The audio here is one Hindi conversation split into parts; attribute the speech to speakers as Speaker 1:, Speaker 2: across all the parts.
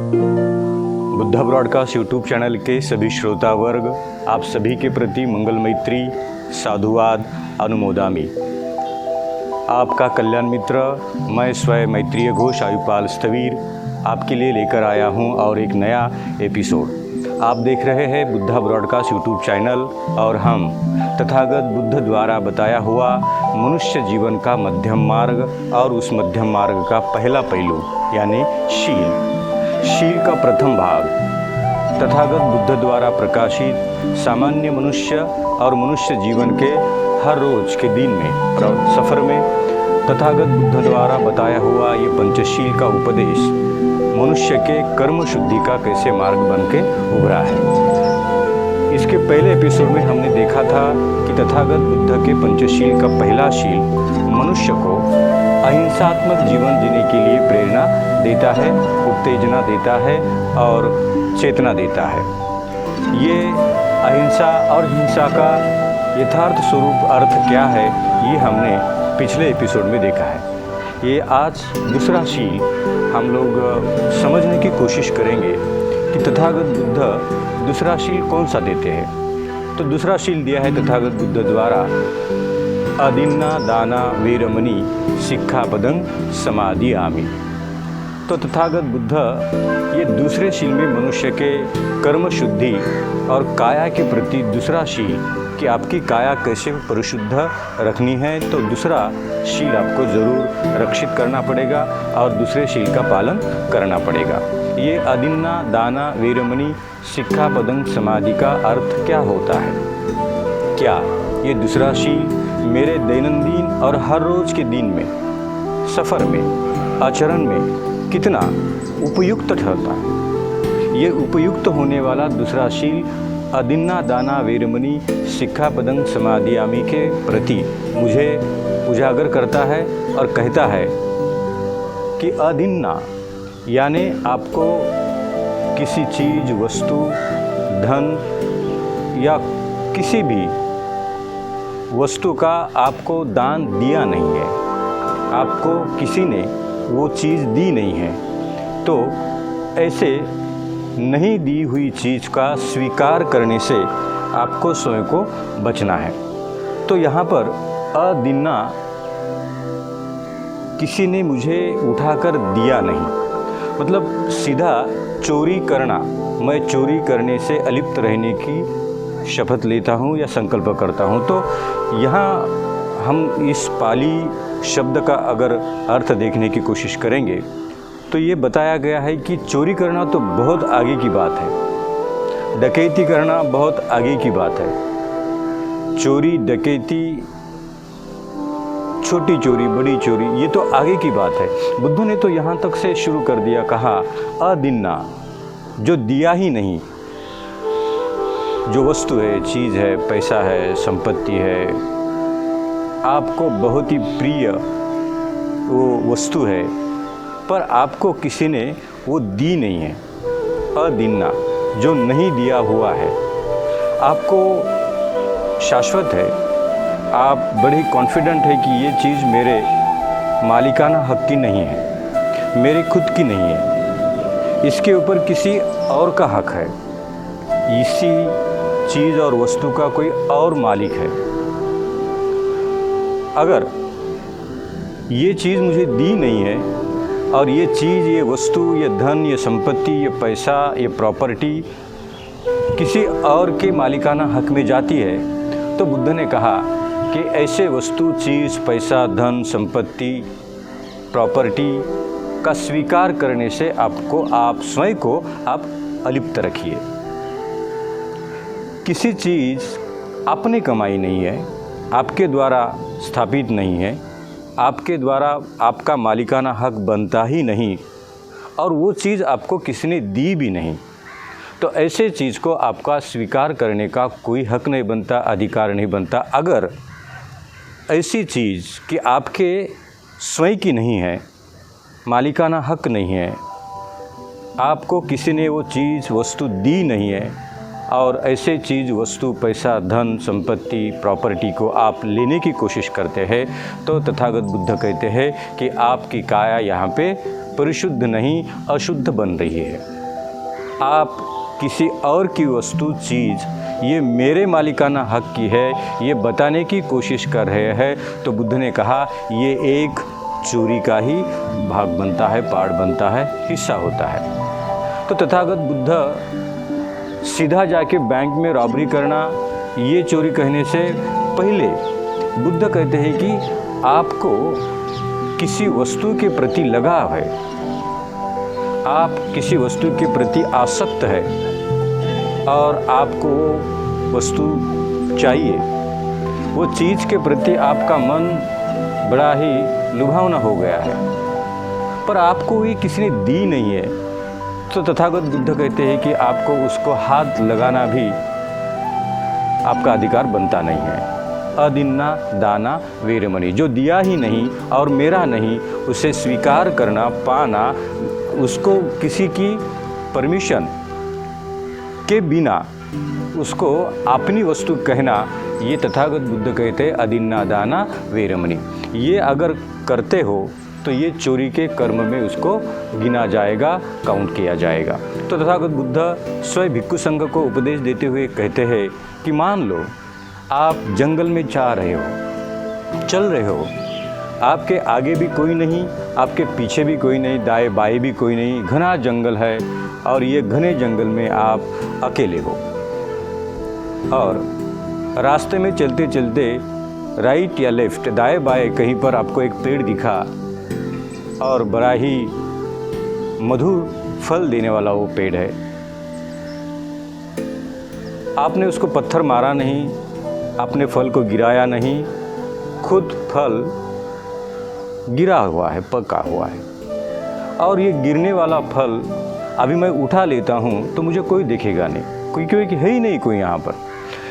Speaker 1: बुद्धा ब्रॉडकास्ट यूट्यूब चैनल के सभी श्रोता वर्ग, आप सभी के प्रति मंगल मैत्री, साधुवाद अनुमोदामि। आपका कल्याण मित्र मैं स्वयं मैत्रीय घोष आयुपाल स्थवीर आपके लिए लेकर आया हूं और एक नया एपिसोड। आप देख रहे हैं बुद्धा ब्रॉडकास्ट यूट्यूब चैनल और हम तथागत बुद्ध द्वारा बताया हुआ मनुष्य जीवन का मध्यम मार्ग और उस मध्यम मार्ग का पहला पहलू यानी शील का प्रथम भाग तथागत बुद्ध द्वारा प्रकाशित सामान्य मनुष्य और मनुष्य जीवन के हर रोज के दिन में सफ़र में तथागत बुद्ध द्वारा बताया हुआ ये पंचशील का उपदेश मनुष्य के कर्म शुद्धि का कैसे मार्ग बन के उभरा है। इसके पहले एपिसोड में हमने देखा था कि तथागत बुद्ध के पंचशील का पहला शील मनुष्य को अहिंसात्मक जीवन जीने के लिए प्रेरणा देता है, उत्तेजना देता है और चेतना देता है। ये अहिंसा और हिंसा का यथार्थ स्वरूप अर्थ क्या है, ये हमने पिछले एपिसोड में देखा है। ये आज दूसरा शील हम लोग समझने की कोशिश करेंगे कि तथागत बुद्ध दूसरा शील कौन सा देते हैं। तो दूसरा शील दिया है तथागत बुद्ध द्वारा अदिन्ना दाना वीरमणि सिक्खापदं समादियामि। तो तथागत बुद्ध ये दूसरे शील में मनुष्य के कर्म शुद्धि और काया के प्रति दूसरा शील कि आपकी काया कैसे परिशुद्ध रखनी है, तो दूसरा शील आपको ज़रूर रक्षित करना पड़ेगा और दूसरे शील का पालन करना पड़ेगा। ये अदिन्ना दाना वीरमणि सिक्खापदं समाधि का अर्थ क्या होता है? क्या ये दूसरा शील मेरे दैनंदिन और हर रोज़ के दिन में, सफ़र में, आचरण में कितना उपयुक्त ठहरता है? ये उपयुक्त होने वाला दूसरा शील अदिन्ना दाना वीरमणि सिक्खापदं समादियामि के प्रति मुझे उजागर करता है और कहता है कि अदिन्ना यानी आपको किसी चीज़, वस्तु, धन या किसी भी वस्तु का आपको दान दिया नहीं है, आपको किसी ने वो चीज़ दी नहीं है, तो ऐसे नहीं दी हुई चीज़ का स्वीकार करने से आपको स्वयं को बचना है। तो यहाँ पर अदिन्ना किसी ने मुझे उठाकर दिया नहीं, मतलब सीधा चोरी करना, मैं चोरी करने से अलिप्त रहने की शपथ लेता हूँ या संकल्प करता हूँ। तो यहाँ हम इस पाली शब्द का अगर अर्थ देखने की कोशिश करेंगे तो ये बताया गया है कि चोरी करना तो बहुत आगे की बात है, डकैती करना बहुत आगे की बात है। चोरी, डकैती, छोटी चोरी, बड़ी चोरी, ये तो आगे की बात है। बुद्ध ने तो यहाँ तक से शुरू कर दिया, कहा अदिन्ना, जो दिया ही नहीं, जो वस्तु है, चीज़ है, पैसा है, संपत्ति है, आपको बहुत ही प्रिय वो वस्तु है पर आपको किसी ने वो दी नहीं है। अदिन्ना, जो नहीं दिया हुआ है, आपको शाश्वत है, आप बड़े कॉन्फिडेंट है कि ये चीज़ मेरे मालिकाना हक की नहीं है, मेरे खुद की नहीं है, इसके ऊपर किसी और का हक है, इसी चीज़ और वस्तु का कोई और मालिक है। अगर ये चीज़ मुझे दी नहीं है और ये चीज़, ये वस्तु, ये धन, ये संपत्ति, ये पैसा, ये प्रॉपर्टी किसी और के मालिकाना हक में जाती है, तो बुद्ध ने कहा कि ऐसे वस्तु, चीज़, पैसा, धन, संपत्ति, प्रॉपर्टी का स्वीकार करने से आपको, आप स्वयं को आप अलिप्त रखिए। किसी चीज़ अपनी कमाई नहीं है, आपके द्वारा स्थापित नहीं है, आपके द्वारा आपका मालिकाना हक बनता ही नहीं और वो चीज़ आपको किसी ने दी भी नहीं, तो ऐसे चीज़ को आपका स्वीकार करने का कोई हक नहीं बनता, अधिकार नहीं बनता। अगर ऐसी चीज़ कि आपके स्वयं की नहीं है, मालिकाना हक नहीं है, आपको किसी ने वो चीज़, वस्तु दी नहीं है और ऐसे चीज़, वस्तु, पैसा, धन, संपत्ति, प्रॉपर्टी को आप लेने की कोशिश करते हैं, तो तथागत बुद्ध कहते हैं कि आपकी काया यहाँ पे परिशुद्ध नहीं, अशुद्ध बन रही है। आप किसी और की वस्तु चीज़ ये मेरे मालिकाना हक की है ये बताने की कोशिश कर रहे हैं, तो बुद्ध ने कहा ये एक चोरी का ही भाग बनता है, पार्ट बनता है, हिस्सा होता है। तो तथागत बुद्ध सीधा जाके बैंक में रॉबरी करना ये चोरी कहने से पहले बुद्ध कहते हैं कि आपको किसी वस्तु के प्रति लगाव है, आप किसी वस्तु के प्रति आसक्त है और आपको वो वस्तु चाहिए, वो चीज़ के प्रति आपका मन बड़ा ही लुभावना हो गया है, पर आपको ये किसी ने दी नहीं है, तो तथागत बुद्ध कहते हैं कि आपको उसको हाथ लगाना भी आपका अधिकार बनता नहीं है। अदिन्ना दाना वेरमणि, जो दिया ही नहीं और मेरा नहीं उसे स्वीकार करना, पाना, उसको किसी की परमिशन के बिना उसको अपनी वस्तु कहना, ये तथागत बुद्ध कहते हैं अदिन्ना दाना वेरमणि। ये अगर करते हो तो ये चोरी के कर्म में उसको गिना जाएगा, काउंट किया जाएगा। तो तथागत बुद्ध स्वयं भिक्षु संघ को उपदेश देते हुए कहते हैं कि मान लो आप जंगल में जा रहे हो, चल रहे हो, आपके आगे भी कोई नहीं, आपके पीछे भी कोई नहीं, दाएं बाएं भी कोई नहीं, घना जंगल है और ये घने जंगल में आप अकेले हो और रास्ते में चलते चलते राइट या लेफ्ट, दाएं बाएं कहीं पर आपको एक पेड़ दिखा और बड़ा ही मधुर फल देने वाला वो पेड़ है। आपने उसको पत्थर मारा नहीं, आपने फल को गिराया नहीं, खुद फल गिरा हुआ है, पका हुआ है और ये गिरने वाला फल अभी मैं उठा लेता हूँ तो मुझे कोई देखेगा नहीं, क्योंकि है ही नहीं कोई यहाँ पर।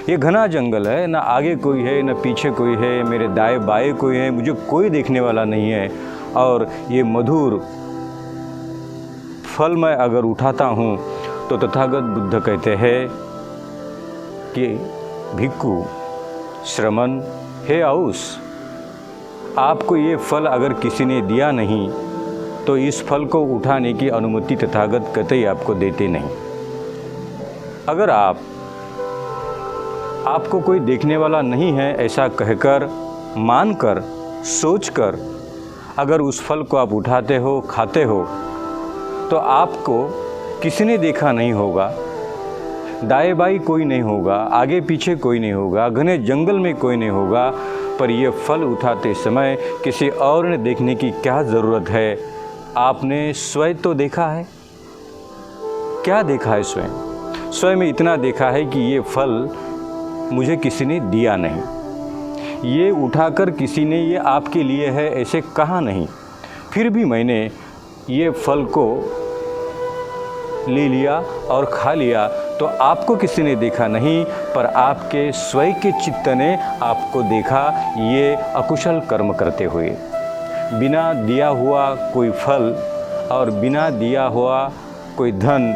Speaker 1: ये घना जंगल है, ना आगे कोई है ना पीछे कोई है, मेरे दाएं बाएं कोई है, मुझे कोई देखने वाला नहीं है और ये मधुर फल मैं अगर उठाता हूँ तो तथागत बुद्ध कहते हैं कि भिक्खु श्रमण हे औस, आपको ये फल अगर किसी ने दिया नहीं तो इस फल को उठाने की अनुमति तथागत कतई आपको देते नहीं। अगर आपको कोई देखने वाला नहीं है ऐसा कहकर, मानकर, सोचकर अगर उस फल को आप उठाते हो, खाते हो, तो आपको किसी ने देखा नहीं होगा, दाएं बाएं कोई नहीं होगा, आगे पीछे कोई नहीं होगा, घने जंगल में कोई नहीं होगा, पर यह फल उठाते समय किसी और ने देखने की क्या ज़रूरत है? आपने स्वयं तो देखा है। क्या देखा है? स्वयं में इतना देखा है कि ये फल मुझे किसी ने दिया नहीं, ये उठाकर किसी ने ये आपके लिए है ऐसे कहा नहीं, फिर भी मैंने ये फल को ले लिया और खा लिया, तो आपको किसी ने देखा नहीं, पर आपके स्वयं के चित्त ने आपको देखा ये अकुशल कर्म करते हुए। बिना दिया हुआ कोई फल और बिना दिया हुआ कोई धन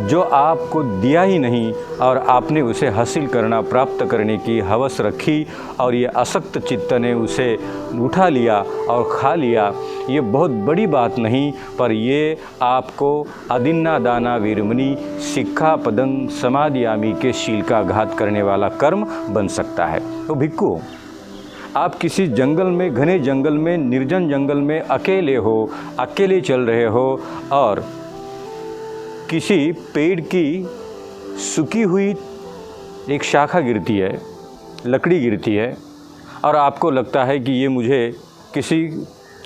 Speaker 1: जो आपको दिया ही नहीं और आपने उसे हासिल करना, प्राप्त करने की हवस रखी और ये असक्त चित्त ने उसे उठा लिया और खा लिया, ये बहुत बड़ी बात नहीं, पर ये आपको अदिन्ना दाना वीरमणि सिक्खापदं समादयामि के शील का घात करने वाला कर्म बन सकता है। तो भिक्खु, आप किसी जंगल में, घने जंगल में, निर्जन जंगल में अकेले हो, अकेले चल रहे हो और किसी पेड़ की सूखी हुई एक शाखा गिरती है, लकड़ी गिरती है और आपको लगता है कि ये मुझे किसी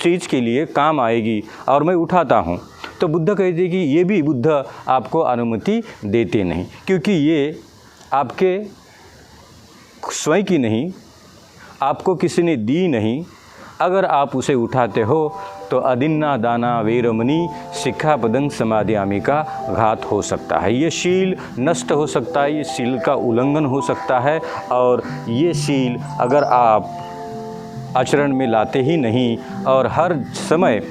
Speaker 1: चीज़ के लिए काम आएगी और मैं उठाता हूँ, तो बुद्ध कहते हैं कि ये भी बुद्ध आपको अनुमति देते नहीं, क्योंकि ये आपके स्वयं की नहीं, आपको किसी ने दी नहीं। अगर आप उसे उठाते हो तो अदिन्ना दाना वेरमणि सिक्खापदं समादयामि का घात हो सकता है, ये शील नष्ट हो सकता है, ये शील का उल्लंघन हो सकता है और ये शील अगर आप आचरण में लाते ही नहीं और हर समय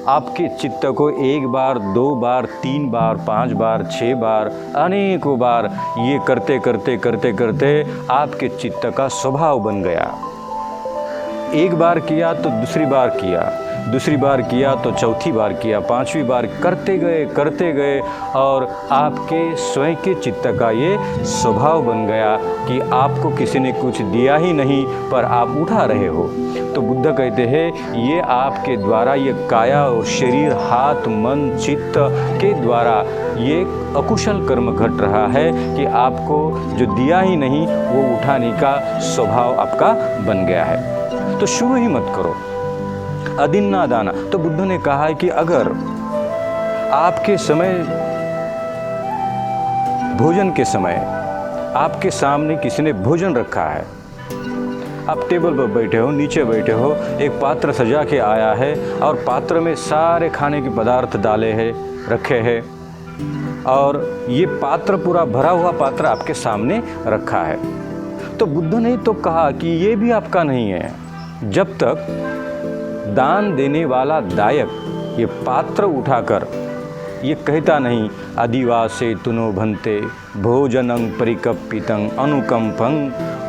Speaker 1: आपके चित्त को एक बार, दो बार, तीन बार, 5 बार, 6 बार, अनेकों बार ये करते करते करते करते आपके चित्त का स्वभाव बन गया। एक बार किया तो दूसरी बार किया, दूसरी बार किया तो चौथी बार किया, पांचवी बार करते गए और आपके स्वयं के चित्त का ये स्वभाव बन गया कि आपको किसी ने कुछ दिया ही नहीं पर आप उठा रहे हो। तो बुद्ध कहते हैं ये आपके द्वारा ये काया और शरीर, हाथ, मन, चित्त के द्वारा ये अकुशल कर्म घट रहा है कि आपको जो दिया ही नहीं वो उठाने का स्वभाव आपका बन गया है। तो शुरू ही मत करो, अदिन्ना दाना। तो बुद्ध ने कहा है कि अगर आपके समय, भोजन के समय आपके सामने किसी ने भोजन रखा है, आप टेबल पर बैठे हो, नीचे बैठे हो, एक पात्र सजा के आया है और पात्र में सारे खाने के पदार्थ डाले हैं, रखे हैं और ये पात्र पूरा भरा हुआ पात्र आपके सामने रखा है। तो बुद्ध ने तो कहा कि ये भी आपका नहीं है जब तक दान देने वाला दायक ये पात्र उठाकर ये कहता नहीं आदिवासे तुनो भंते भोजनं परिकप्पितं अनुकंपं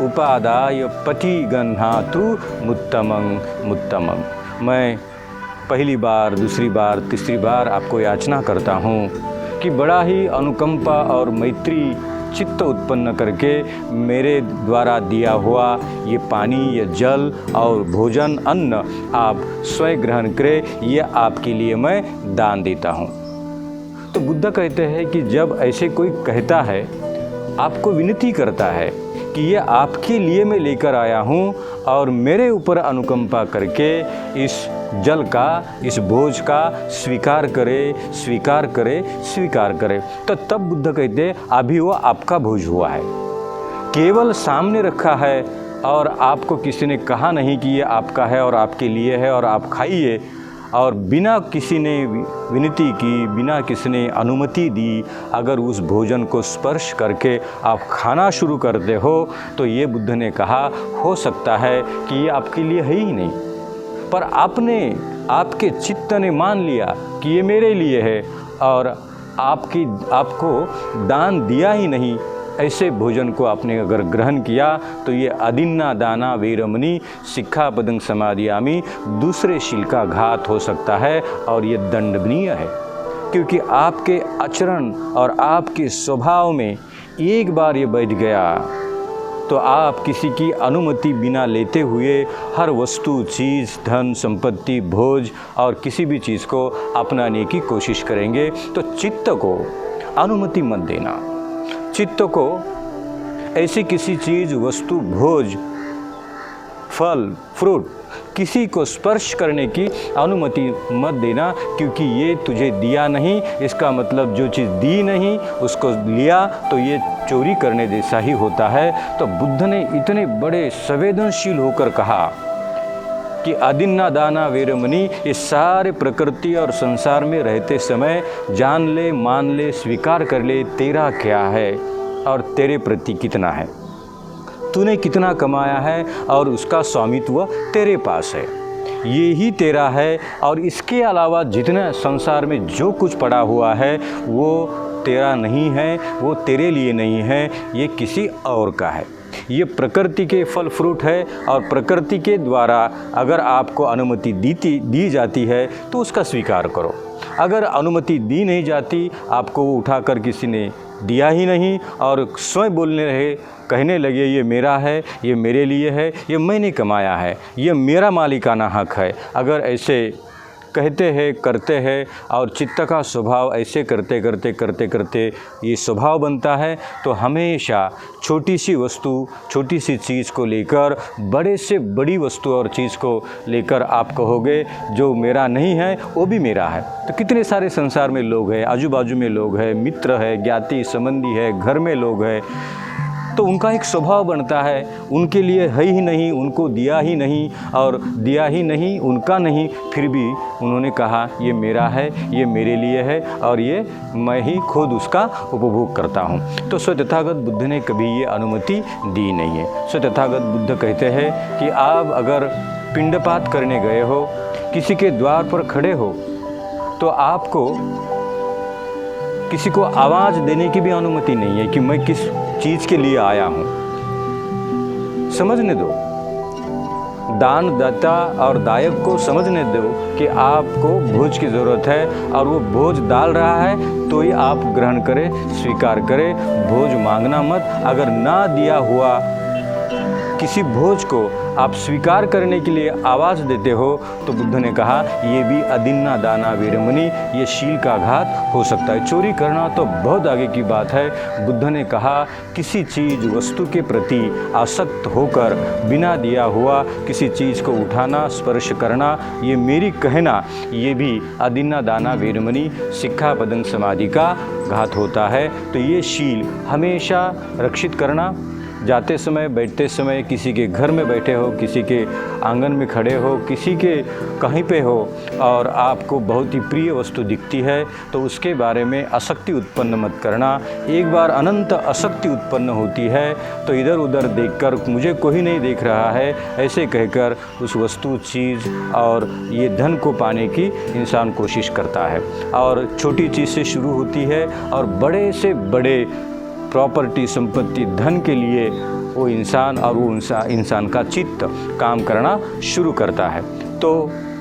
Speaker 1: उपादाय पति गन्हातु मुत्तमं। मैं पहली बार, दूसरी बार, तीसरी बार आपको याचना करता हूँ कि बड़ा ही अनुकंपा और मैत्री चित्त उत्पन्न करके मेरे द्वारा दिया हुआ ये पानी, ये जल और भोजन, अन्न आप स्वयं ग्रहण करें, ये आपके लिए मैं दान देता हूँ। तो बुद्ध कहते हैं कि जब ऐसे कोई कहता है, आपको विनती करता है कि ये आपके लिए मैं लेकर आया हूँ और मेरे ऊपर अनुकंपा करके इस जल का, इस भोज का स्वीकार करे, तो तब बुद्ध कहते हैं अभी वो आपका भोज हुआ है। केवल सामने रखा है और आपको किसी ने कहा नहीं कि ये आपका है और आपके लिए है और आप खाइए, और बिना किसी ने विनती की, बिना किसी ने अनुमति दी, अगर उस भोजन को स्पर्श करके आप खाना शुरू करते हो तो ये बुद्ध ने कहा हो सकता है कि ये आपके लिए है ही नहीं, पर आपके चित्त ने मान लिया कि ये मेरे लिए है और आपको दान दिया ही नहीं। ऐसे भोजन को आपने अगर ग्रहण किया तो ये अदिन्ना दाना वीरमणि सिक्खापदं समादियामि, दूसरे शील का घात हो सकता है और ये दंडनीय है, क्योंकि आपके आचरण और आपके स्वभाव में एक बार ये बैठ गया तो आप किसी की अनुमति बिना लेते हुए हर वस्तु, चीज़, धन, संपत्ति, भोज और किसी भी चीज़ को अपनाने की कोशिश करेंगे। तो चित्त को अनुमति मत देना, चित्त को ऐसी किसी चीज़, वस्तु, भोज, फल, फ्रूट किसी को स्पर्श करने की अनुमति मत देना, क्योंकि ये तुझे दिया नहीं, इसका मतलब जो चीज़ दी नहीं उसको लिया तो ये चोरी करने जैसा ही होता है। तो बुद्ध ने इतने बड़े संवेदनशील होकर कहा कि अदिन्ना दाना वीरमणि, इस सारे प्रकृति और संसार में रहते समय जान ले, मान ले, स्वीकार कर ले तेरा क्या है और तेरे प्रति कितना है, तूने कितना कमाया है और उसका स्वामित्व तेरे पास है, ये ही तेरा है और इसके अलावा जितना संसार में जो कुछ पड़ा हुआ है वो तेरा नहीं है, वो तेरे लिए नहीं है, ये किसी और का है। ये प्रकृति के फल फ्रूट है और प्रकृति के द्वारा अगर आपको अनुमति दी जाती है तो उसका स्वीकार करो। अगर अनुमति दी नहीं जाती, आपको उठाकर किसी ने दिया ही नहीं और स्वयं बोलने रहे, कहने लगे ये मेरा है, ये मेरे लिए है, ये मैंने कमाया है, ये मेरा मालिकाना हक है, अगर ऐसे कहते हैं, करते हैं और चित्त का स्वभाव ऐसे करते ये स्वभाव बनता है, तो हमेशा छोटी सी वस्तु, छोटी सी चीज़ को लेकर बड़े से बड़ी वस्तु और चीज़ को लेकर आप कहोगे जो मेरा नहीं है वो भी मेरा है। तो कितने सारे संसार में लोग हैं, आजू बाजू में लोग हैं, मित्र है, ज्ञाति संबंधी है, घर में लोग हैं, तो उनका एक स्वभाव बनता है, उनके लिए है ही नहीं, उनको दिया ही नहीं और दिया ही नहीं, उनका नहीं, फिर भी उन्होंने कहा ये मेरा है, ये मेरे लिए है और ये मैं ही खुद उसका उपभोग करता हूँ। तो स्वतथागत बुद्ध ने कभी ये अनुमति दी नहीं है। स्वतथागत बुद्ध कहते हैं कि आप अगर पिंडपात करने गए हो, किसी के द्वार पर खड़े हो, तो आपको किसी को आवाज़ देने की भी अनुमति नहीं है कि मैं किस चीज़ के लिए आया हूँ। समझने दो, दानदाता और दायक को समझने दो कि आपको भोज की ज़रूरत है और वो भोज डाल रहा है तो ही आप ग्रहण करें, स्वीकार करें। भोज मांगना मत। अगर ना दिया हुआ किसी भोज को आप स्वीकार करने के लिए आवाज़ देते हो तो बुद्ध ने कहा ये भी अदिन्ना दाना वीरमणि, ये शील का घात हो सकता है। चोरी करना तो बहुत आगे की बात है। बुद्ध ने कहा किसी चीज़ वस्तु के प्रति आसक्त होकर बिना दिया हुआ किसी चीज़ को उठाना, स्पर्श करना, ये मेरी कहना, ये भी अदिन्ना दाना वीरमणि सिक्खापदं समाधि का घात होता है। तो ये शील हमेशा रक्षित करना। जाते समय, बैठते समय, किसी के घर में बैठे हो, किसी के आंगन में खड़े हो, किसी के कहीं पे हो और आपको बहुत ही प्रिय वस्तु दिखती है तो उसके बारे में आसक्ति उत्पन्न मत करना। एक बार अनंत आसक्ति उत्पन्न होती है तो इधर उधर देखकर मुझे कोई नहीं देख रहा है ऐसे कहकर उस वस्तु, चीज़ और ये धन को पाने की इंसान कोशिश करता है। और छोटी चीज़ से शुरू होती है और बड़े से बड़े प्रॉपर्टी, संपत्ति, धन के लिए वो इंसान और वो इंसान का चित्त काम करना शुरू करता है। तो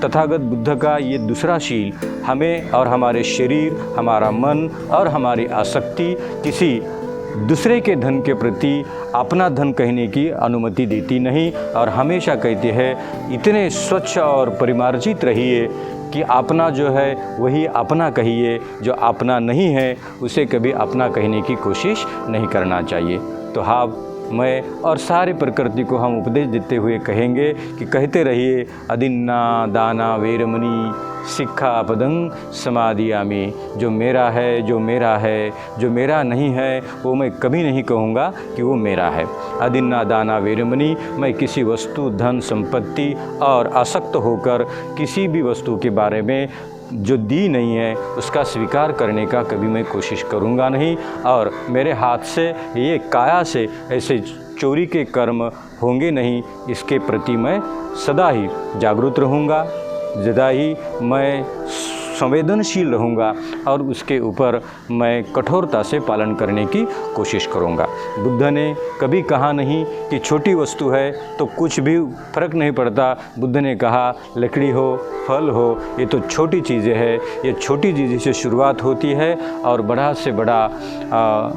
Speaker 1: तथागत बुद्ध का ये दूसरा शील हमें और हमारे शरीर, हमारा मन और हमारी आसक्ति किसी दूसरे के धन के प्रति अपना धन कहने की अनुमति देती नहीं और हमेशा कहती है इतने स्वच्छ और परिमार्जित रहिए कि अपना जो है वही अपना कहिए, जो अपना नहीं है उसे कभी अपना कहने की कोशिश नहीं करना चाहिए। तो हाँ, मैं और सारी प्रकृति को हम उपदेश देते हुए कहेंगे कि कहते रहिए अदिन्ना दाना वीरमणि सिक्खापदं समादियामि। जो मेरा है, जो मेरा है, जो मेरा नहीं है वो मैं कभी नहीं कहूँगा कि वो मेरा है। अदिन्ना दाना वीरमणि, मैं किसी वस्तु, धन, संपत्ति और आसक्त होकर किसी भी वस्तु के बारे में जो दी नहीं है उसका स्वीकार करने का कभी मैं कोशिश करूँगा नहीं। और मेरे हाथ से, ये काया से ऐसे चोरी के कर्म होंगे नहीं, इसके प्रति मैं सदा ही जागरूक रहूँगा, सदा ही मैं संवेदनशील रहूँगा और उसके ऊपर मैं कठोरता से पालन करने की कोशिश करूँगा। बुद्ध ने कभी कहा नहीं कि छोटी वस्तु है तो कुछ भी फर्क नहीं पड़ता। बुद्ध ने कहा लकड़ी हो, फल हो, ये तो छोटी चीज़ें हैं, ये छोटी चीज़ें से शुरुआत होती है और बड़ा से बड़ा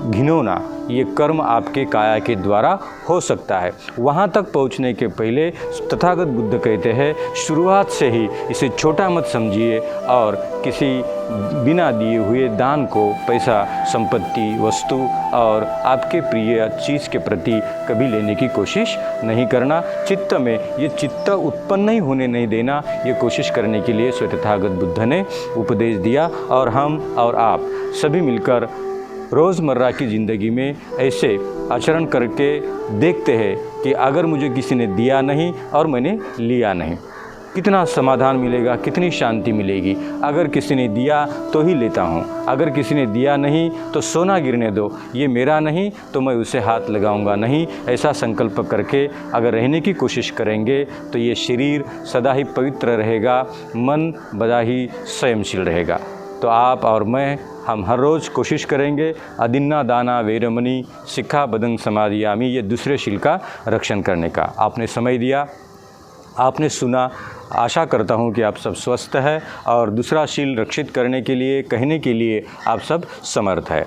Speaker 1: घिनौना ये कर्म आपके काया के द्वारा हो सकता है। वहाँ तक पहुँचने के पहले तथागत बुद्ध कहते हैं शुरुआत से ही इसे छोटा मत समझिए और किसी बिना दिए हुए दान को पैसा, संपत्ति, वस्तु और आपके प्रिय चीज़ के प्रति कभी लेने की कोशिश नहीं करना। चित्त में ये चित्त उत्पन्न नहीं होने नहीं देना, ये कोशिश करने के लिए स्वयं तथागत बुद्ध ने उपदेश दिया। और हम और आप सभी मिलकर रोज़मर्रा की ज़िंदगी में ऐसे आचरण करके देखते हैं कि अगर मुझे किसी ने दिया नहीं और मैंने लिया नहीं, कितना समाधान मिलेगा, कितनी शांति मिलेगी। अगर किसी ने दिया तो ही लेता हूँ, अगर किसी ने दिया नहीं तो सोना गिरने दो, ये मेरा नहीं तो मैं उसे हाथ लगाऊंगा नहीं। ऐसा संकल्प करके अगर रहने की कोशिश करेंगे तो ये शरीर सदा ही पवित्र रहेगा, मन बड़ा ही संयमशील रहेगा। तो आप और मैं, हम हर रोज़ कोशिश करेंगे अदिन्ना दाना वीरमणि सिक्खापदं समादियामि, ये दूसरे शील का रक्षण करने का। आपने समय दिया, आपने सुना। आशा करता हूँ कि आप सब स्वस्थ हैं और दूसरा शील रक्षित करने के लिए, कहने के लिए आप सब समर्थ हैं।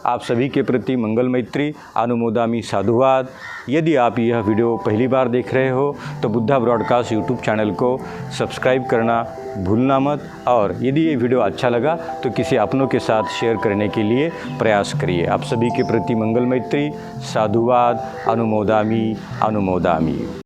Speaker 1: आप सभी के प्रति मंगल मैत्री, अनुमोदामी साधुवाद। यदि आप यह वीडियो पहली बार देख रहे हो तो बुद्धा ब्रॉडकास्ट यूट्यूब चैनल को सब्सक्राइब करना भूलना मत। और यदि ये वीडियो अच्छा लगा तो किसी अपनों के साथ शेयर करने के लिए प्रयास करिए। आप सभी के प्रति मंगल मैत्री, साधुवाद, अनुमोदामी अनुमोदामी।